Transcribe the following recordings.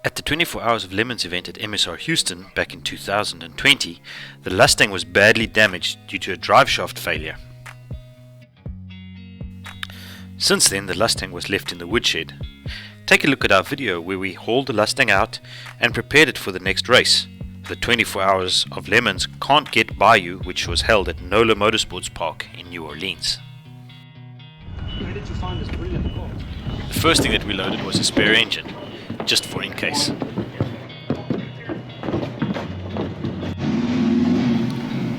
At the 24 Hours of Lemons event at MSR Houston back in 2020, the Lustang was badly damaged due to a driveshaft failure. Since then, the Lustang was left in the woodshed. Take a look at our video where we hauled the Lustang out and prepared it for the next race. The 24 Hours of Lemons Can't Get Bayou, which was held at NOLA Motorsports Park in New Orleans. Where did you find this brilliant car? The first thing that we loaded was a spare engine, just for in case.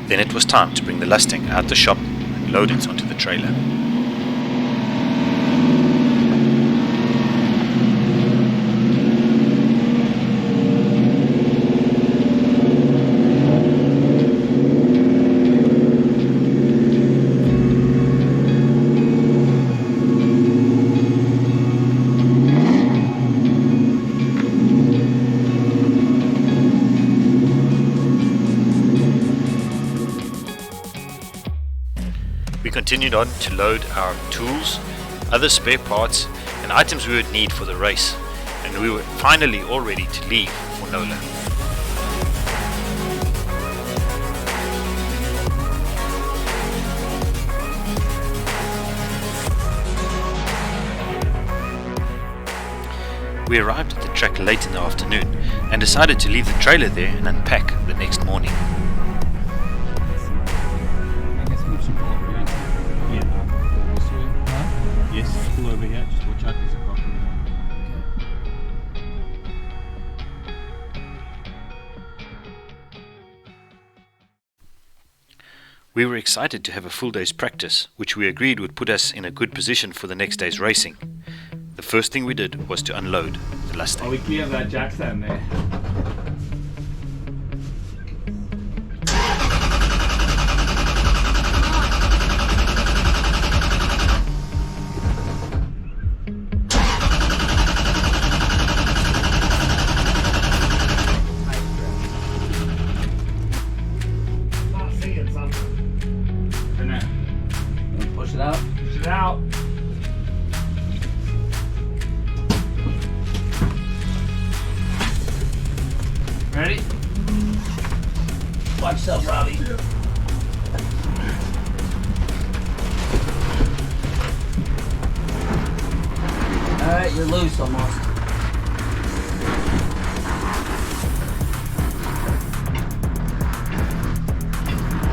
Then it was time to bring the Lustang out the shop and load it onto the trailer. We continued on to load our tools, other spare parts and items we would need for the race, and we were finally all ready to leave for NOLA. We arrived at the track late in the afternoon and decided to leave the trailer there and unpack the next morning. Yes, pull over here, just watch out, there's a car coming on. We were excited to have a full day's practice, which we agreed would put us in a good position for the next day's racing. The first thing we did was to unload the Lustang. Are we clear of that jack stand there? Push it out. Push it out. Ready? Watch yourself, Robbie. Alright, you're loose almost.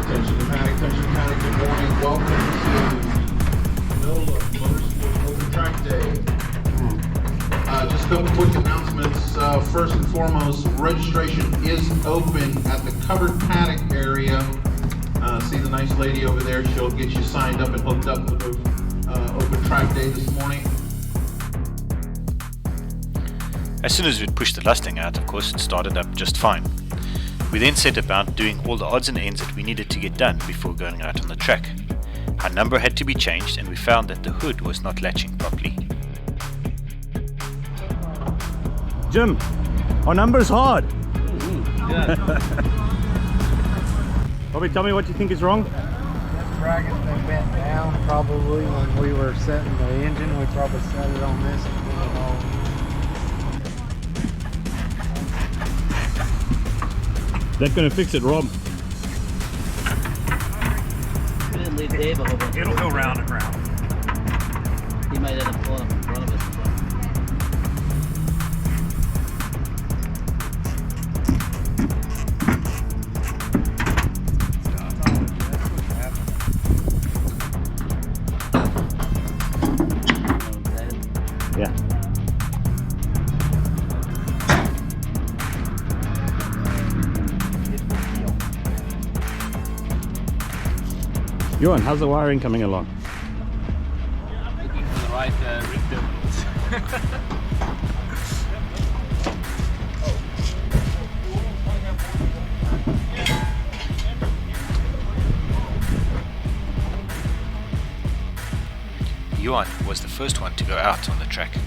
Attention County, good morning. Welcome to NOLA Motorsports Park Day. Just a couple quick announcements. First and foremost, registration is open at the covered paddock area. See the nice lady over there. She'll get you signed up and hooked up for the open track day this morning. As soon as we'd pushed the Lustang out, of course, it started up just fine. We then set about doing all the odds and ends that we needed to get done before going out on the track. Our number had to be changed and we found that the hood was not latching properly. Jim, our number's hard. Bobby, tell me what you think is wrong. That bracket thing bent down probably when we were setting the engine. We probably set it on this and put it all. That's gonna fix it, Rob. We didn't leave Dave a whole bunch. It'll go round and round. He might end up pulling up in front of us. Yeah. Johan, how's the wiring coming along? Looking for the right rig terminals. Johan was the first one to go out on the track.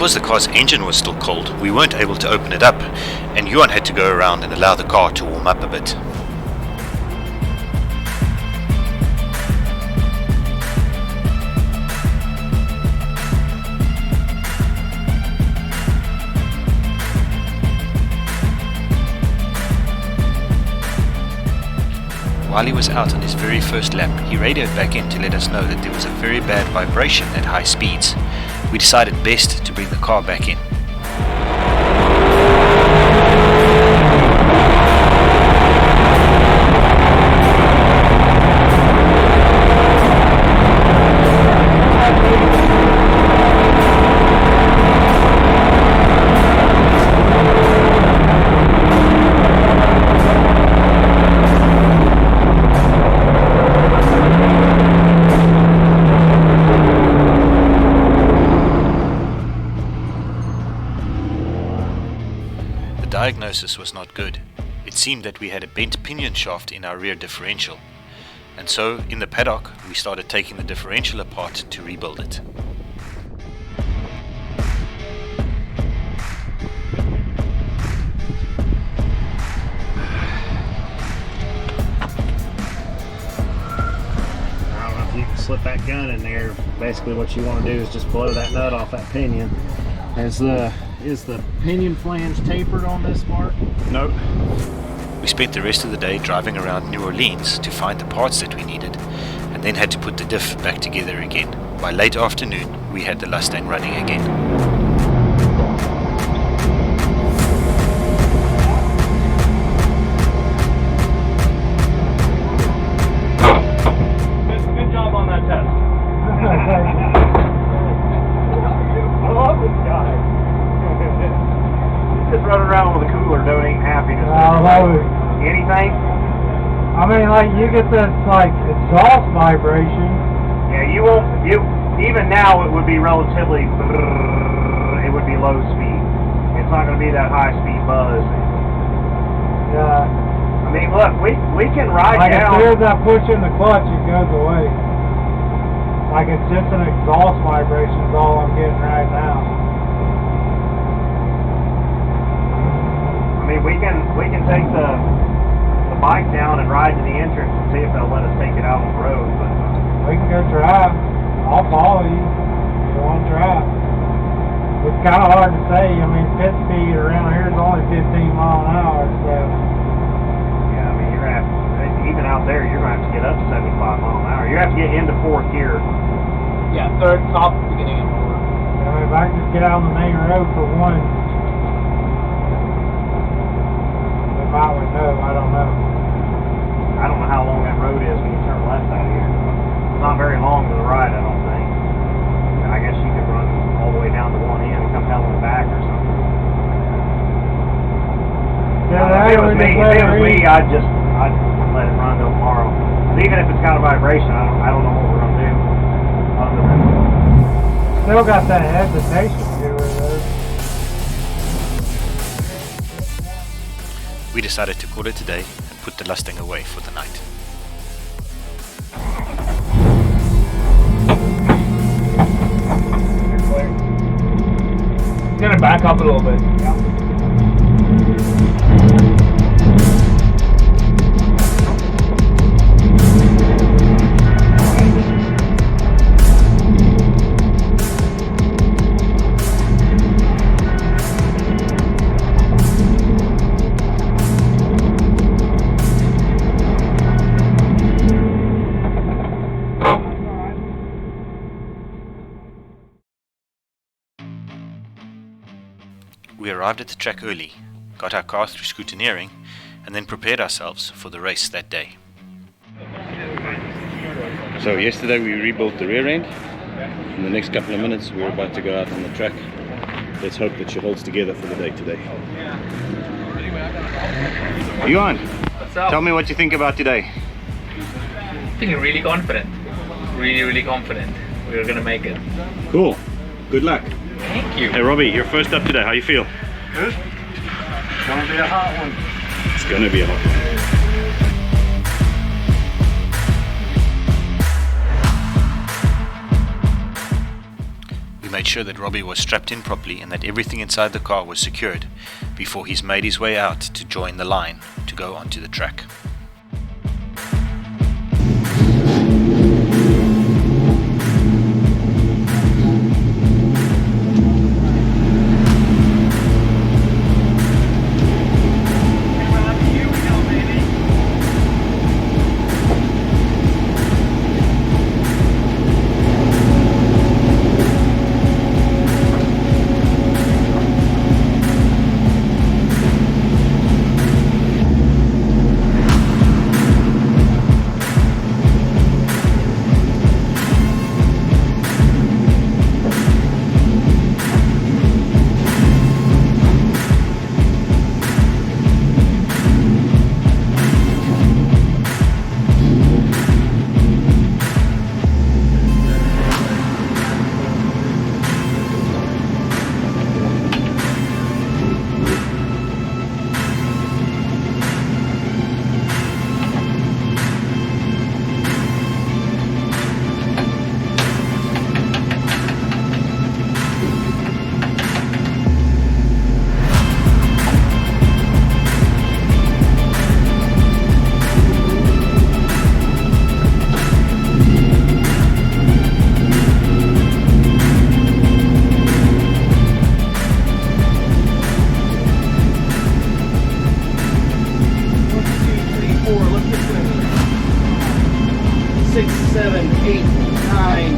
Because the car's engine was still cold, we weren't able to open it up, and Johan had to go around and allow the car to warm up a bit. While he was out on his very first lap, he radioed back in to let us know that there was a very bad vibration at high speeds. We decided best to bring the car back in. The diagnosis was not good. It seemed that we had a bent pinion shaft in our rear differential, and so in the paddock we started taking the differential apart to rebuild it. I don't know if you can slip that gun in there. Basically what you want to do is just blow that nut off that pinion. Is the pinion flange tapered on this part? No. We spent the rest of the day driving around New Orleans to find the parts that we needed, and then had to put the diff back together again. By late afternoon, we had the Lustang running again. Anything? I mean, like, you get this, like, exhaust vibration. Yeah, you won't, even now it would be relatively, it would be low speed. It's not going to be that high speed buzz. Yeah. I mean, look, we can ride like down. As soon as I push in the clutch, it goes away. Like, it's just an exhaust vibration is all I'm getting right now. I mean, we can take the bike down and ride to the entrance and see if they'll let us take it out on the road. But we can go try. I'll follow you. You want to try? It's kind of hard to say. I mean, pit speed around here is only 15 miles an hour, so. Yeah, I mean, you're gonna have to, even out there, you're gonna have to get up to 75 miles an hour. You have to get into fourth gear. Yeah, third top, beginning of fourth. I mean, if I can just get out on the main road for one. I would know, I don't know. I don't know how long that road is when you turn left out here. It's not very long to the right, I don't think. I guess you could run all the way down to one end and come hell in the back or something. Yeah, if it was me, I'd let it run till tomorrow. But even if it's got a vibration, I don't know what we're gonna do. Other than still got that hesitation to it though. We decided to call it a day and put the Lustang away for the night. It's gonna back up a little bit. We arrived at the track early, got our car through scrutineering, and then prepared ourselves for the race that day. So yesterday we rebuilt the rear end. In the next couple of minutes we're about to go out on the track. Let's hope that she holds together for the day today. Johan, What's up? tell me what you think about today. Feeling really confident. Really confident. We're gonna make it. Cool. Good luck. Thank you. Hey Robbie, you're first up today. How you feel? good. It's gonna be a hot one. It's gonna be a hot one. We made sure that Robbie was strapped in properly and that everything inside the car was secured before he's made his way out to join the line to go onto the track.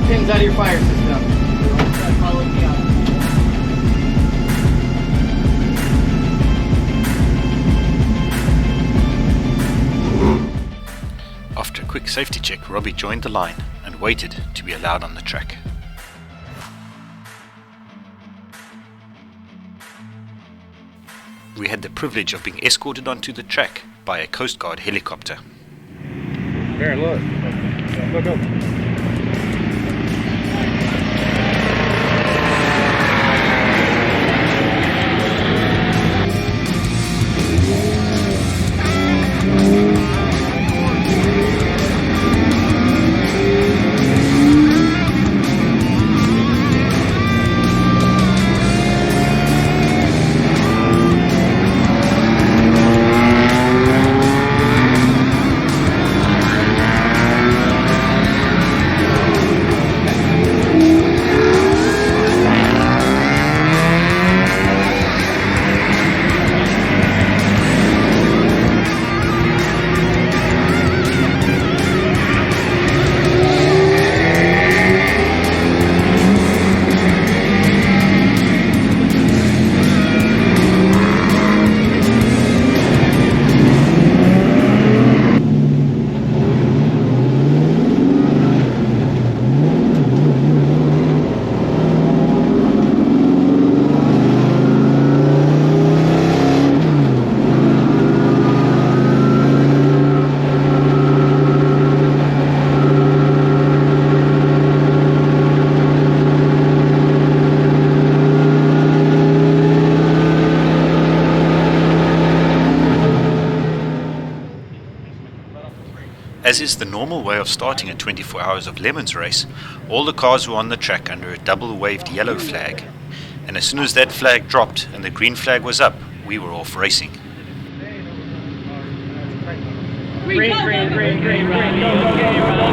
Pins out of your fire system. Follow me out. After a quick safety check, Robbie joined the line and waited to be allowed on the track. We had the privilege of being escorted onto the track by a Coast Guard helicopter. Here, look. Look up. As is the normal way of starting a 24 Hours of Lemons race, all the cars were on the track under a double-waved yellow flag, and as soon as that flag dropped and the green flag was up, we were off racing. Green, green, green, green, green, go, go, go.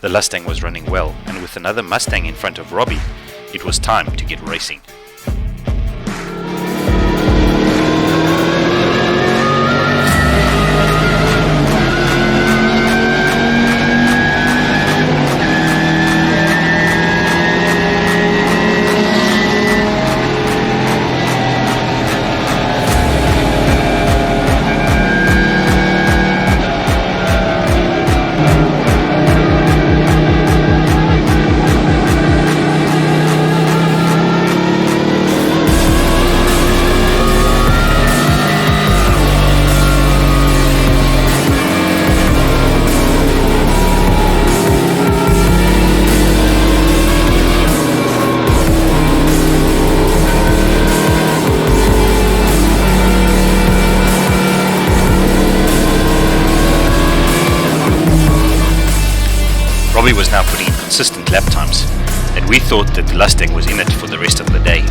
The Lustang was running well, and with another Mustang in front of Robbie, it was time to get racing. Robbie was now putting in consistent lap times, and we thought that the Lustang was in it for the rest of the day.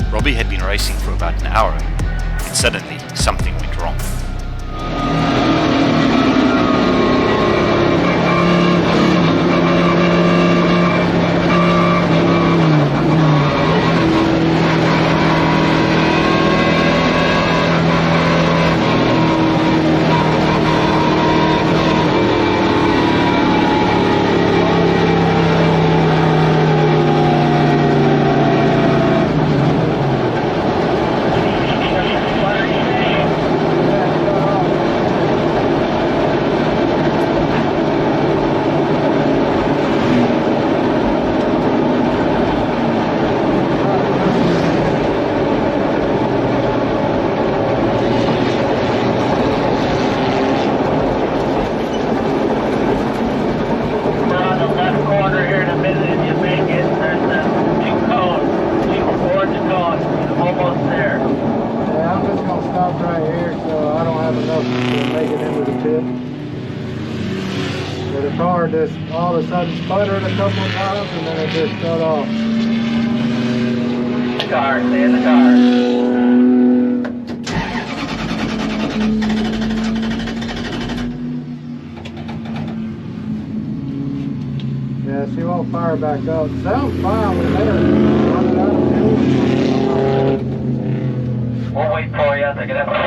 Robbie had been racing for about an hour, and suddenly something went wrong. The car just all of a sudden sputtered a couple of times and then it just shut off. The car, stay in the car. Yeah, she won't fire back up. Sounds fine, we let her run it out of fuel. We'll wait for you. They're gonna have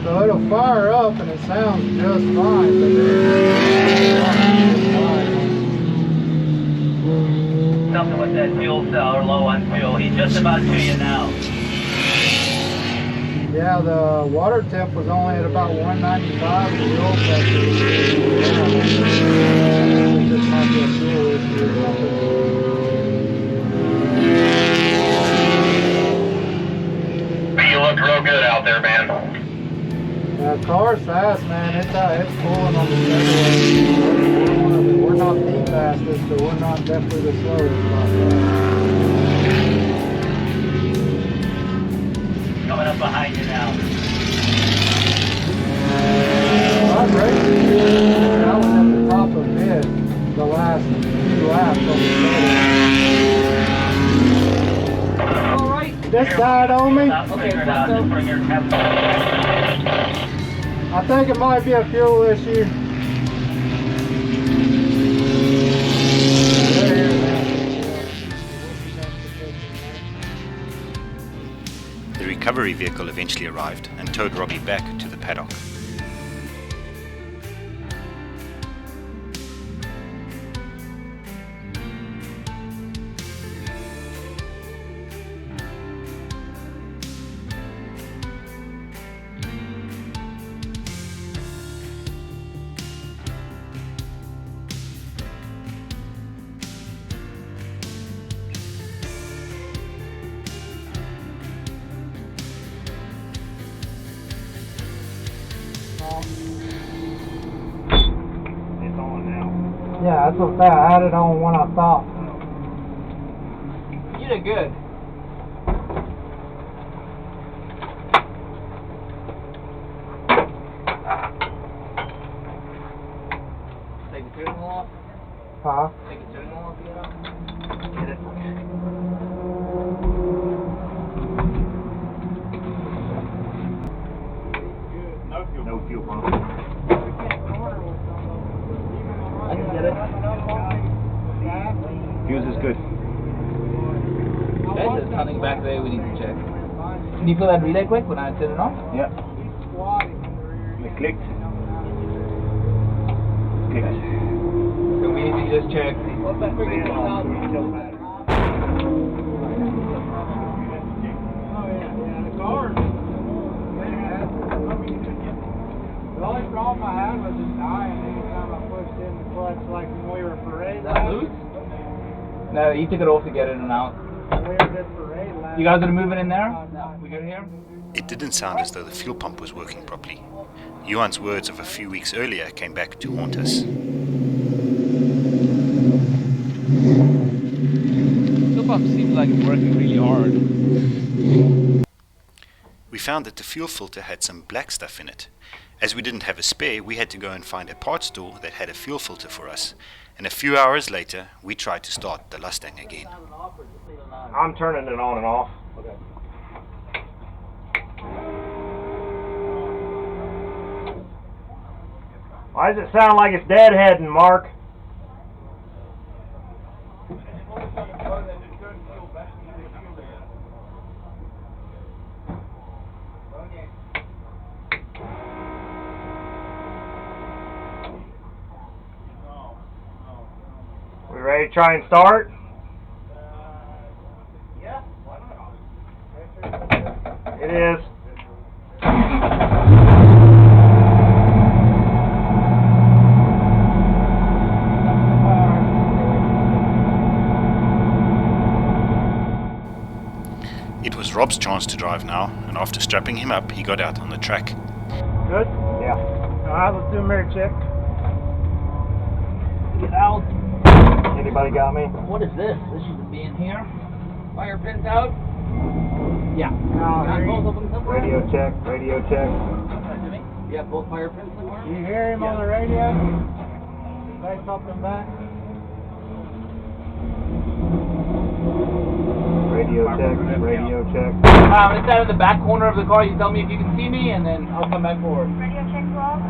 So it'll fire up and it sounds just fine, but something with that fuel cell or low on fuel. He's just about to you now. Yeah, the water temp was only at about 195 and the fuel pressure was down. This might be a fuel issue or something. You look real good out there, man. The car's fast, man. It's pulling on the straightaway. We're not the fastest, but we're not definitely the slowest. Coming up behind you now. Our racing, that was at the top of mid the last few laps on the show. Alright. This died on me. Okay, just bring your I think it might be a fuel issue. The recovery vehicle eventually arrived and towed Robbie back to the paddock. It's on now. Yeah, that's what I had it on when I stopped. You did good. Take the steering wheel off. Huh? Take the steering wheel off. Get it. No fuel pump. I can get it. Fuse is good. There's something back there we need to check. Can you feel that relay quick when I turn it off? Yeah. It clicked. Clicked. So we need to just check. The only problem I had was it dying anytime I pushed in the clutch, like when we were parade Is that loose? No, you took it off to get it and out. When we were at parade last. You guys are moving in there? We good here? It didn't sound as though the fuel pump was working properly. Johan's words of a few weeks earlier came back to haunt us. Fuel pump seems like it's working really hard. We found that the fuel filter had some black stuff in it. As we didn't have a spare, we had to go and find a parts store that had a fuel filter for us. And a few hours later, we tried to start the Lustang again. I'm turning it on and off. Okay. Why does it sound like it's deadheading, Mark? We ready to try and start? Yeah, why not? It is. It was Rob's chance to drive now, and after strapping him up, he got out on the track. Good? Yeah. Alright, let's do a mirror check. Get out. Anybody got me? What is this? This should be in here. Fire pins out. Yeah. Got both of them somewhere? Radio check, radio check. You have both fire pins somewhere? You hear him on the radio? Say something back. Radio check, radio check. It's down in the back corner of the car. You tell me if you can see me, and then I'll come back forward. Radio check, Rob.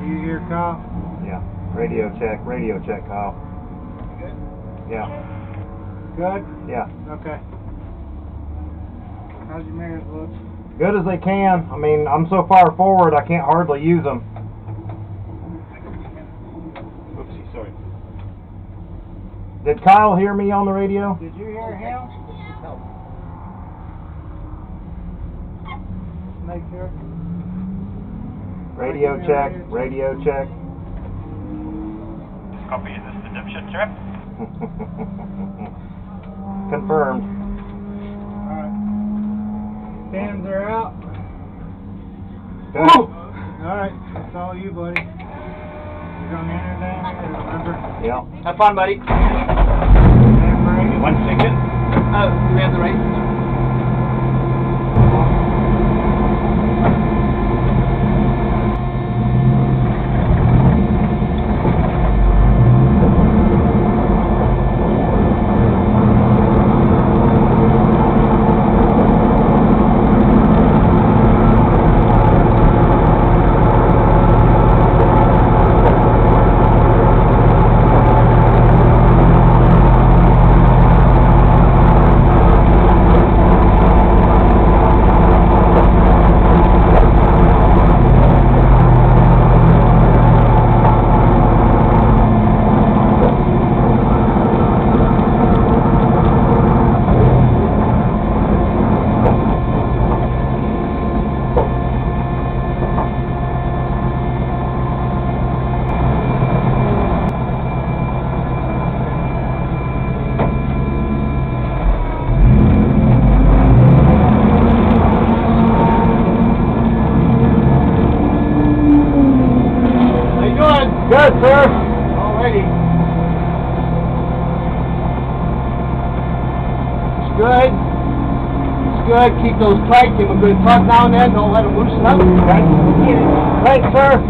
Do you hear Kyle? Yeah. Radio check, Kyle. Good? Yeah. Good? Yeah. Okay. How's your mirrors look? Good as they can. I mean, I'm so far forward I can't hardly use them. Oopsie, sorry. Did Kyle hear me on the radio? Did you hear him? make sure. Radio check, radio check. Copy, is this the dipshit trip? Confirmed. Alright. Pins are out. Good. Alright, that's all you, buddy. You're gonna enter down here, remember? Yep. Have fun, buddy. Handbrake. 1 second. Oh, do we have the right? Good, sir. Alrighty. It's good. It's good. Keep those tight. Give them a good tug now and then. Don't let them loosen up. Okay? Thanks, sir.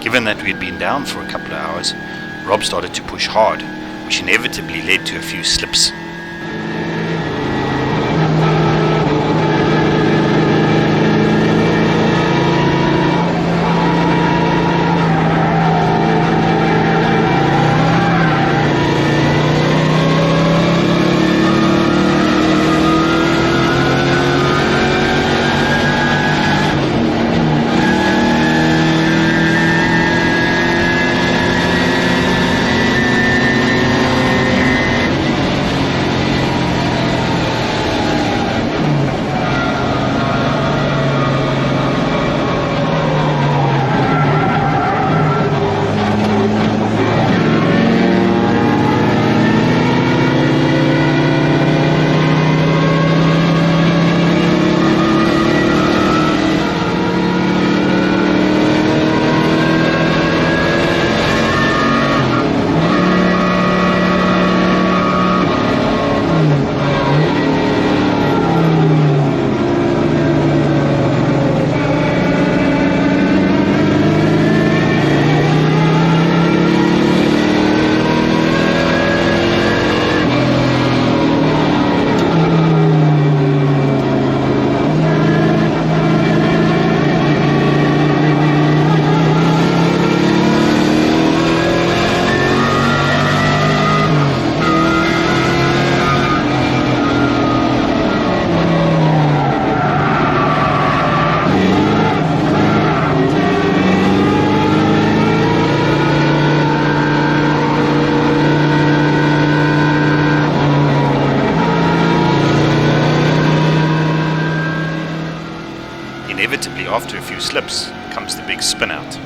Given that we had been down for a couple of hours, Rob started to push hard, which inevitably led to a few slips. after a few slips comes the big spin out.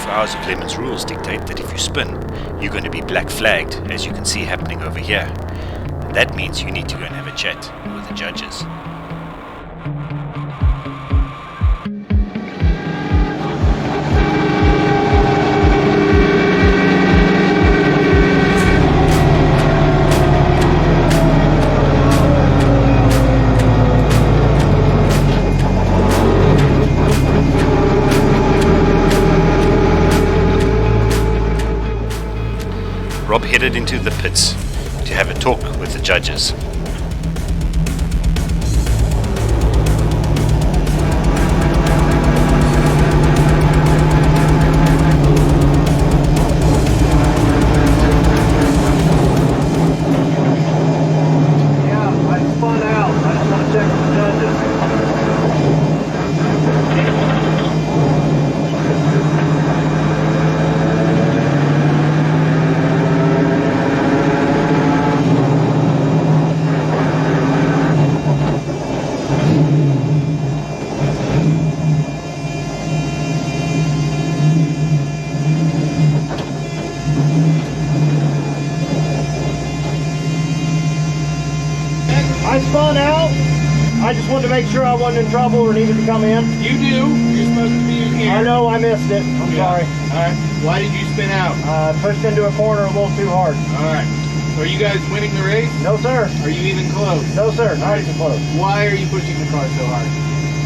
Hours of Lemon's rules dictate that if you spin, you're going to be black flagged, as you can see happening over here. And that means you need to go and have a chat with the judges. Rob headed into the pits to have a talk with the judges. Yeah, I spun out. I just want to check with the judges. I spun out. I just wanted to make sure I wasn't in trouble or needed to come in. You do. You're supposed to be in here. I know, I missed it. I'm sorry. Alright. Why did you spin out? Pushed into a corner a little too hard. Alright. So are you guys winning the race? No, sir. Are you even close? No, sir. Not even close. Why are you pushing the car so hard?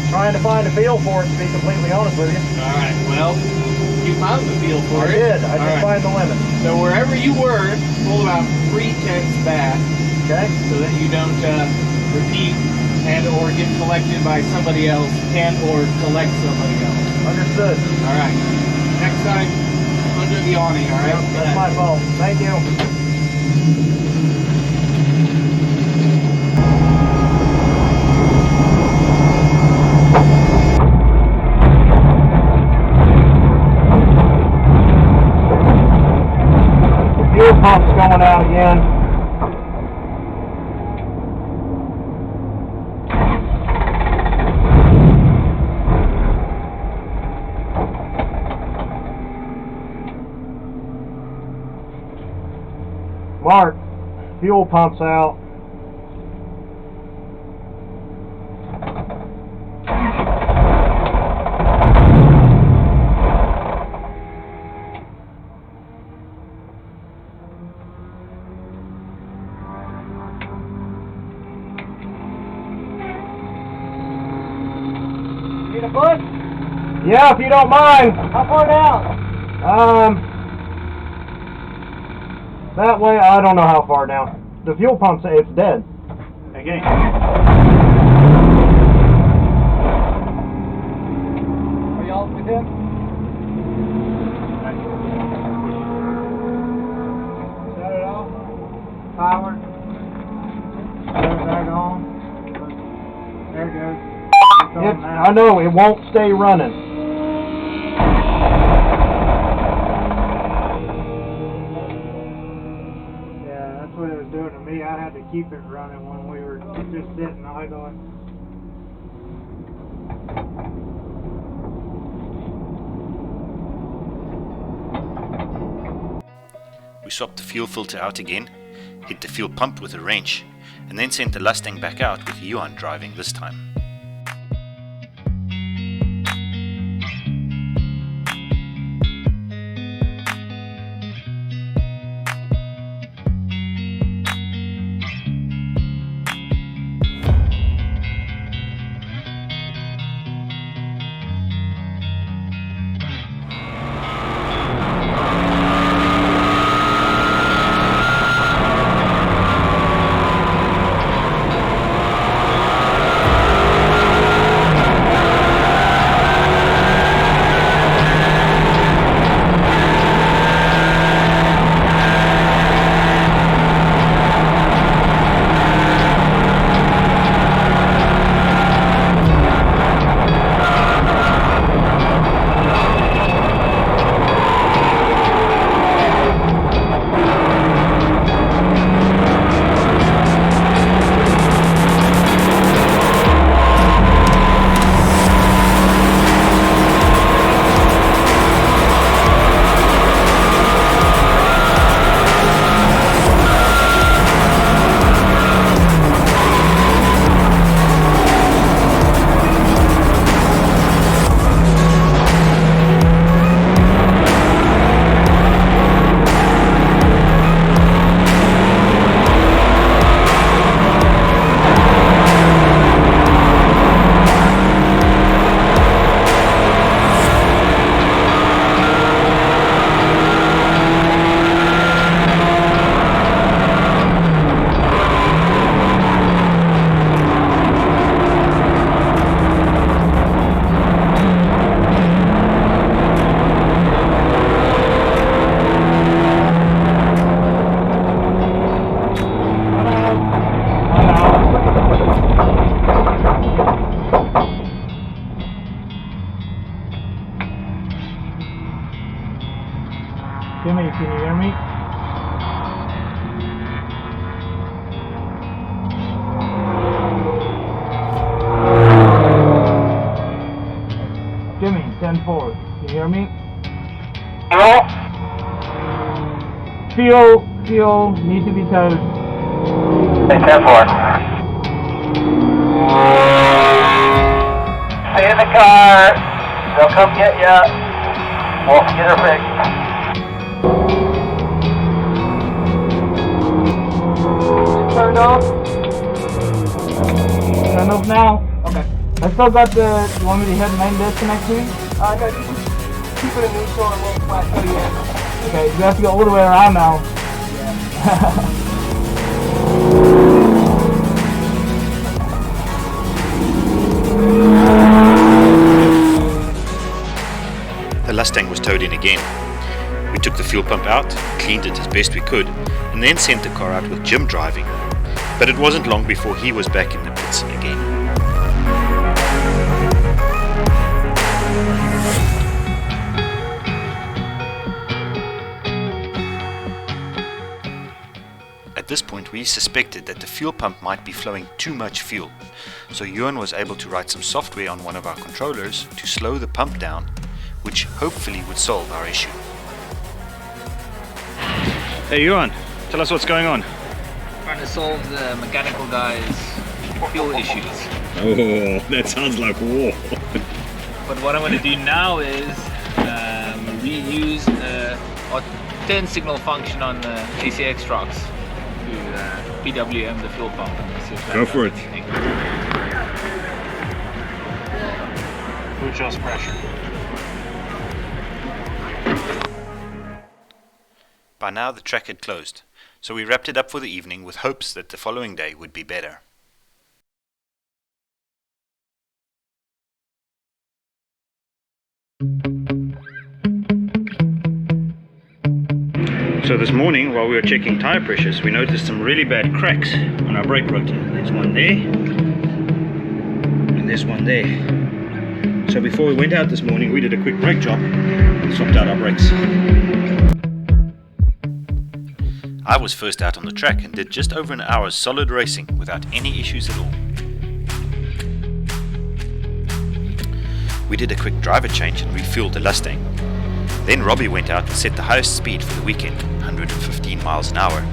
Trying to find a feel for it, to be completely honest with you. Alright. Well, you found the feel for I it. did. I did find the limit. So wherever you were, pull about 3/10 back. Okay. So that you don't repeat and or get collected by somebody else and or collect somebody else. Understood. All right. Next time, under the awning, all right? Yep, that's my fault. Thank you. The fuel pump's going out again. Mark, fuel pump's out. Need a push? Yeah, if you don't mind. How far down? That way, I don't know how far down. The fuel pump's, it's dead. Again. Are y'all with him? Shut it off. Power. Shut it back on. There it goes. It's on now. I know, it won't stay running. What it was doing to me, I had to keep it running when we were just sitting idling. We swapped the fuel filter out again, hit the fuel pump with a wrench, and then sent the Lustang back out with Johan driving this time. fuel needs to be towed. Hey, 10-4. Stay in the car. They'll come get ya. We'll get her fixed. Turned off. Turn off now. Okay. I still got the. You want me to hit main disconnect too? No, you can keep it in neutral and we'll plateau you in. Okay, you have to go all the way around now. The Lustang was towed in again. We took the fuel pump out, cleaned it as best we could, and then sent the car out with Jim driving. But it wasn't long before he was back in the pits again. At this point we suspected that the fuel pump might be flowing too much fuel, so Ewan was able to write some software on one of our controllers to slow the pump down, which hopefully would solve our issue. Hey Ewan, tell us what's going on. Trying to solve the mechanical guy's fuel issues. Oh, that sounds like war. But what I'm going to do now is reuse our 10 signal function on the ACX trucks to PWM the fuel pump. Go for it. Who shows pressure? By now the track had closed, so we wrapped it up for the evening with hopes that the following day would be better. So this morning, while we were checking tire pressures, we noticed some really bad cracks on our brake rotor. There's one there, and there's one there. So before we went out this morning, we did a quick brake job and swapped out our brakes. I was first out on the track and did just over an hour's solid racing without any issues at all. We did a quick driver change and refueled the Lustang. Then Robbie went out and set the highest speed for the weekend, 115 miles an hour.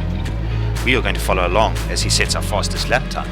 We are going to follow along as he sets our fastest lap time.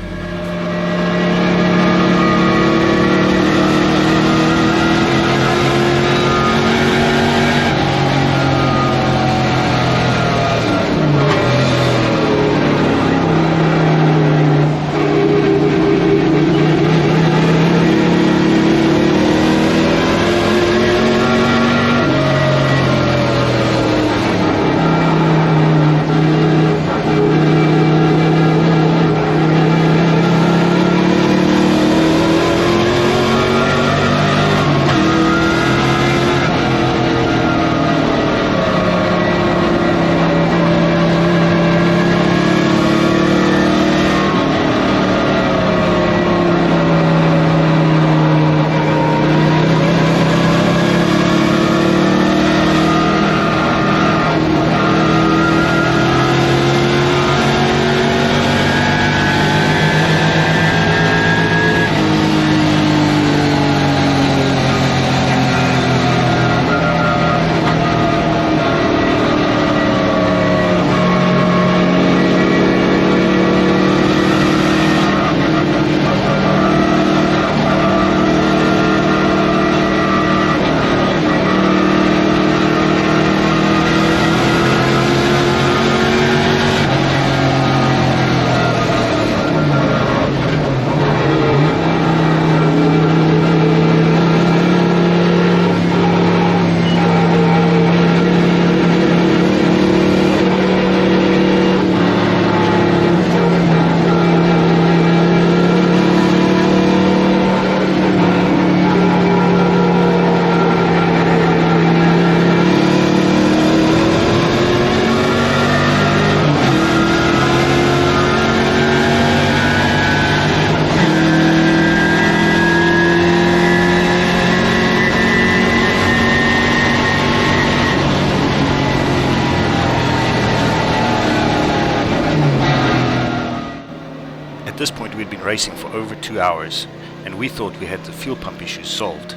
At this point we'd been racing for over 2 hours and we thought we had the fuel pump issue solved.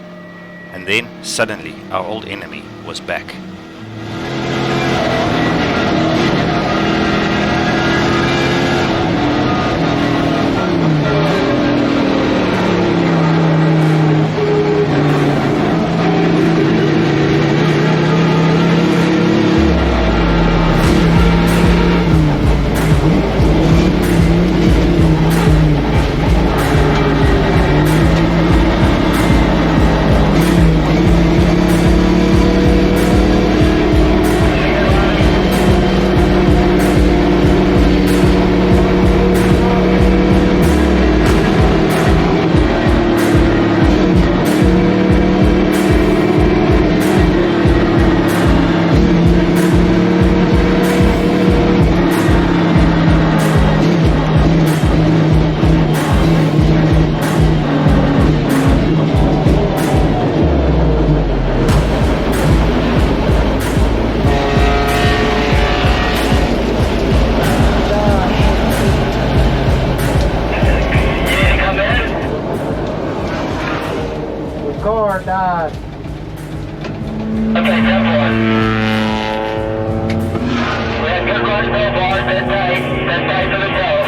And then, suddenly, our old enemy was back. or die. Okay, 10-4. We had good rush billboard, dead tight to the tail.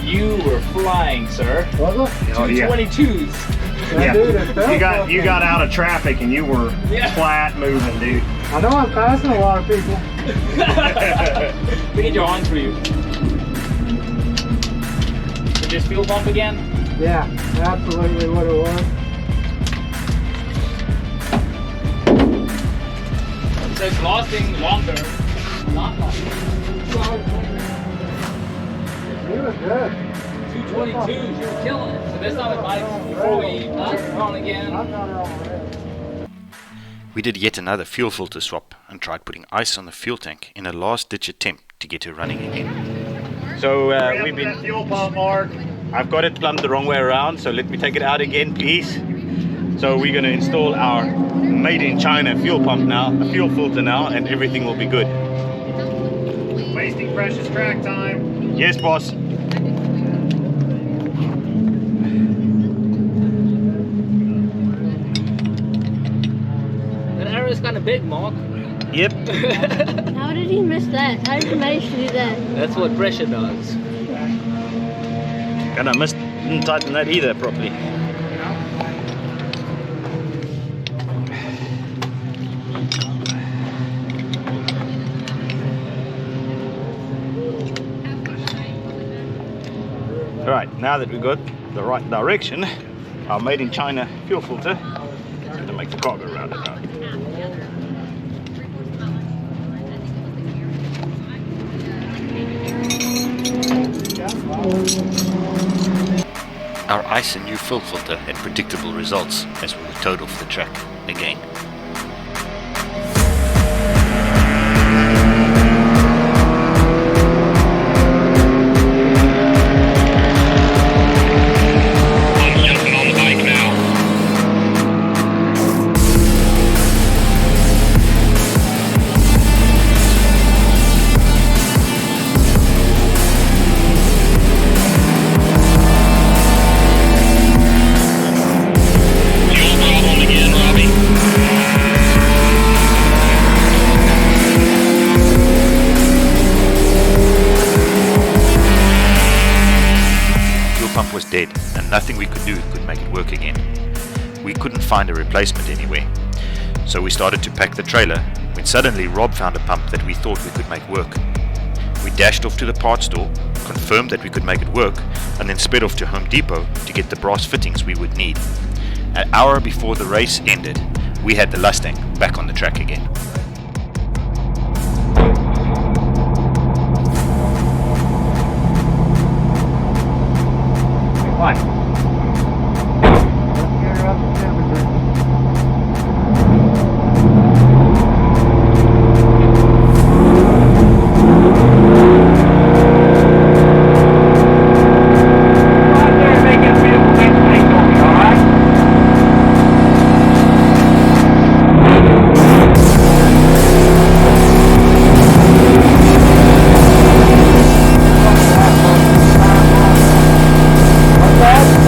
You were flying, sir. Was it? Oh, yeah. 222s. Yeah. Dude, it felt like You got out of traffic and you were flat moving, dude. I know I'm passing a lot of people. We get your arms for you. Is this fuel pump again? Yeah, absolutely what it was. So it's lasting longer. Not longer. You were good. 222s, you were killing it. So this time it might, before we on again. I've got her on red. We did yet another fuel filter swap and tried putting ice on the fuel tank in a last-ditch attempt to get her running again. So we've been fuel pump, Mark. I've got it plumbed the wrong way around, so let me take it out again, please. So we're going to install our made in China fuel pump now, a fuel filter now, and everything will be good. Wasting precious track time. Yes, boss. That arrow's kind of big, Mark. Yep. How did he miss that? How did he manage to do that? That's what pressure does. And I didn't tighten that either properly. Alright, now that we've got the right direction, our made in China fuel filter is going to make the car go round and round. Our ice and new fuel filter had predictable results as we were towed off the track again. Was dead and nothing we could do could make it work again. We couldn't find a replacement anywhere, so we started to pack the trailer when suddenly Rob found a pump that we thought we could make work. We dashed off to the parts store, confirmed that we could make it work, and then sped off to Home Depot to get the brass fittings we would need. An hour before the race ended, we had the Lustang back on the track again. Let's get her up to temperature. Right there, make it beautiful next week for me, alright? What's that?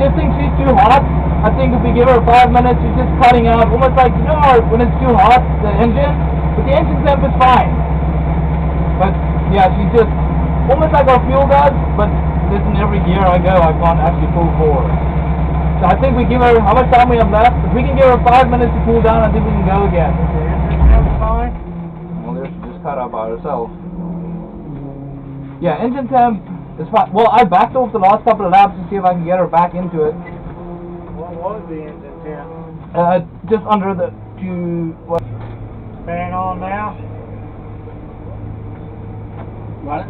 just think she's too hot. I think if we give her 5 minutes, she's just cutting out, almost like, you know how when it's too hot, the engine? But the engine temp is fine. But yeah, she's just, almost like our fuel does, but listen, every gear I go, I can't actually pull forward. So I think we give her, how much time we have left? If we can give her 5 minutes to cool down, I think we can go again. The engine temp's fine? Well, there she just cut out by herself. Yeah, engine temp is fine. Well, I backed off the last couple of laps to see if I can get her back into it. What was the engine temp? Just under the what? Fan on now? What?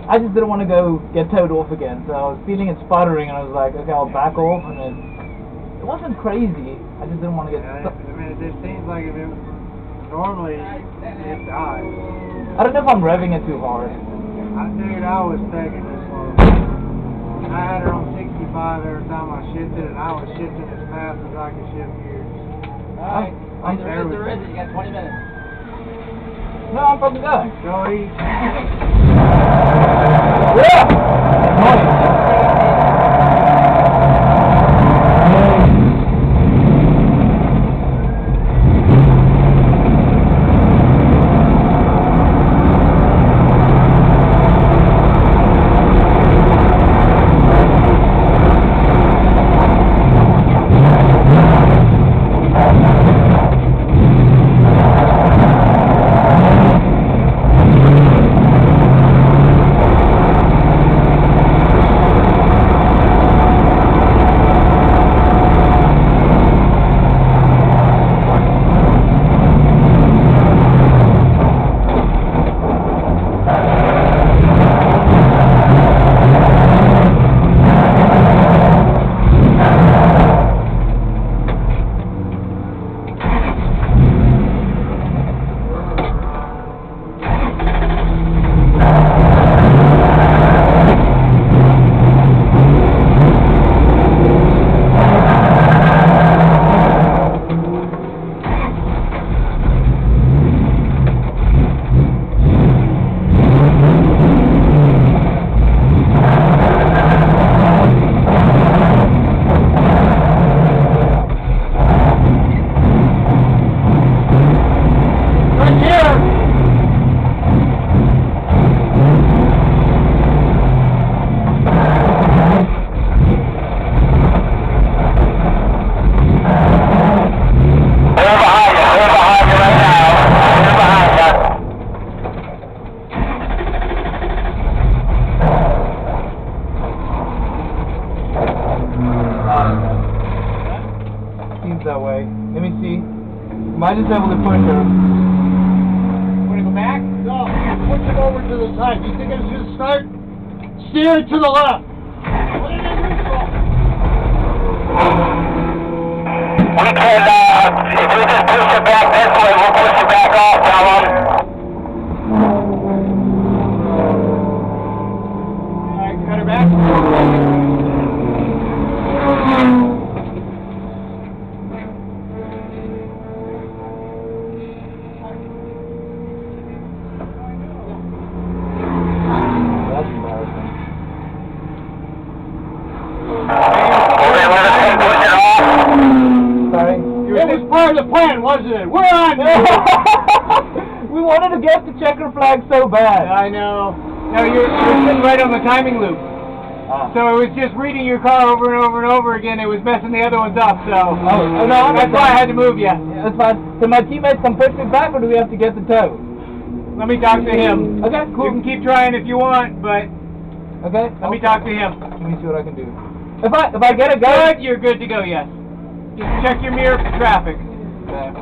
I just didn't want to go get towed off again, so I was feeling it sputtering, and I was like, okay, I'll back off, and it wasn't crazy. I just didn't want to get stuck. I mean, it just seems like if it was normally, it dies. I don't know if I'm revving it too hard. I figured I was taking this slow. I had her on 65 every time I shifted, and I was shifting as fast as I could shift gears. Alright, There is. You got 20 minutes. no, I'm fucking going. Go eat. That way. Let me see. Might just able to push her. Want to go back? No, push it over to the side. You think I should start? Steer to the left. Put it in neutral. We can, if we just push it back this way, we'll push it back off, Alan. Alright, cut her back. Wasn't it? We're on! We wanted to get the checker flag so bad. I know. No, you're sitting right on the timing loop. So it was just reading your car over and over and over again. It was messing the other ones up, so... Oh, no, that's why I had to move you. Yeah, that's fine. So my teammates come push me back, or do we have to get the tow? Let me talk to him. Okay, cool. You can keep trying if you want, but... Okay. Let me talk to him. Let me see what I can do. If I get it good, you're good to go, yes. Just check your mirror for traffic. Okay.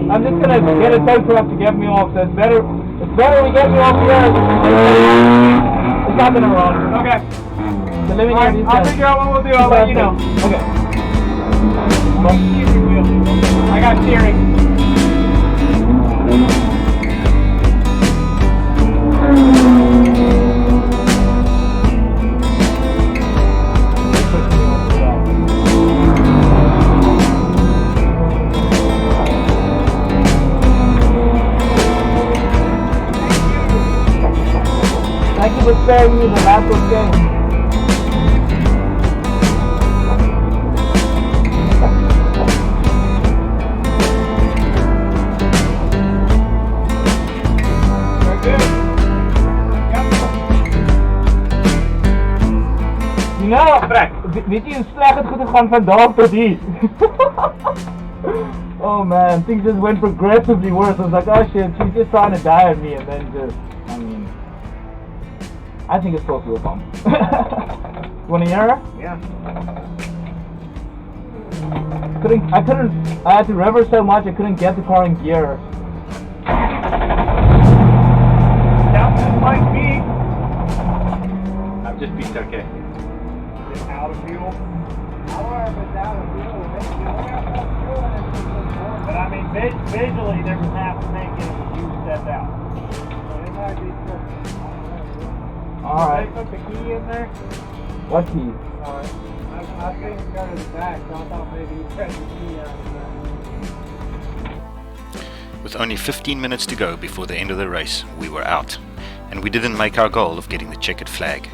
I'm just gonna get a tow truck to get me off, so it's better we get me off here. It's not gonna run. Okay. So let me All right, I'll figure out what we'll do. I'll let you know. Okay. I got steering. was sparing me the lap was game. Nou, weet je hoe slecht het goed gegaan van daar tot hier? Oh man, things just went progressively worse. I was like, oh shit, she's just trying to die at me, and then just, I mean, I think it's close to a pump. You wanna hear her? Yeah. I had to rev her so much I couldn't get the car in gear. That might be. I've just been okay. Out of fuel. But I mean, visually, there was half a tank in it when you stepped out. Alright. They put the key in there? What key? Alright. I think it's got to the back, so I thought maybe you pressed the key out of the back. With only 15 minutes to go before the end of the race, we were out, and we didn't make our goal of getting the checkered flag.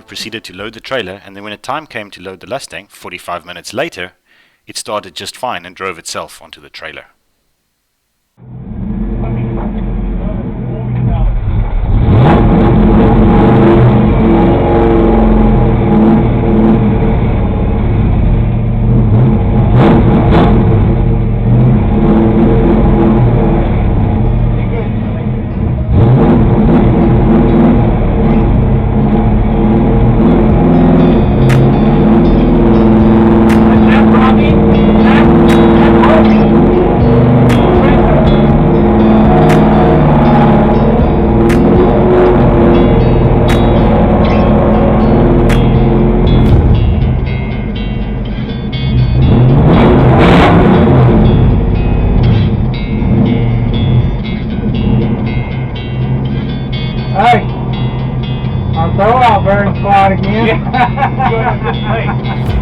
Proceeded to load the trailer, and then when the time came to load the Lustang, 45 minutes later, it started just fine and drove itself onto the trailer. Hey, I'm so out burn spot again.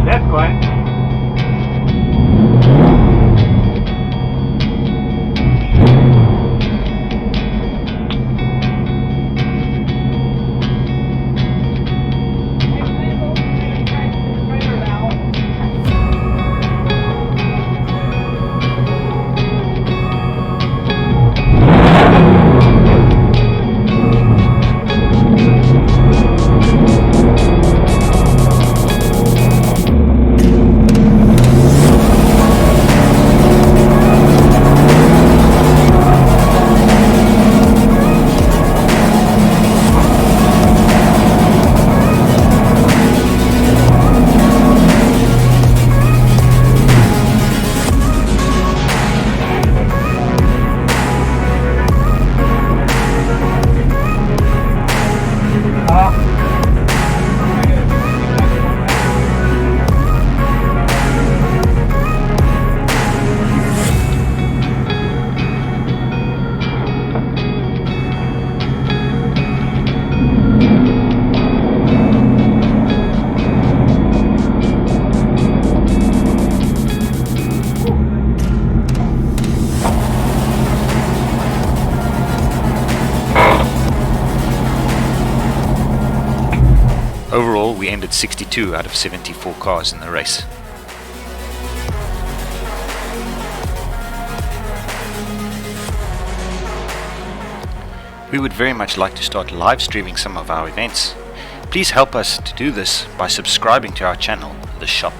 That's quiet. Overall, we ended 62 out of 74 cars in the race. We would very much like to start live streaming some of our events. Please help us to do this by subscribing to our channel, The Shop.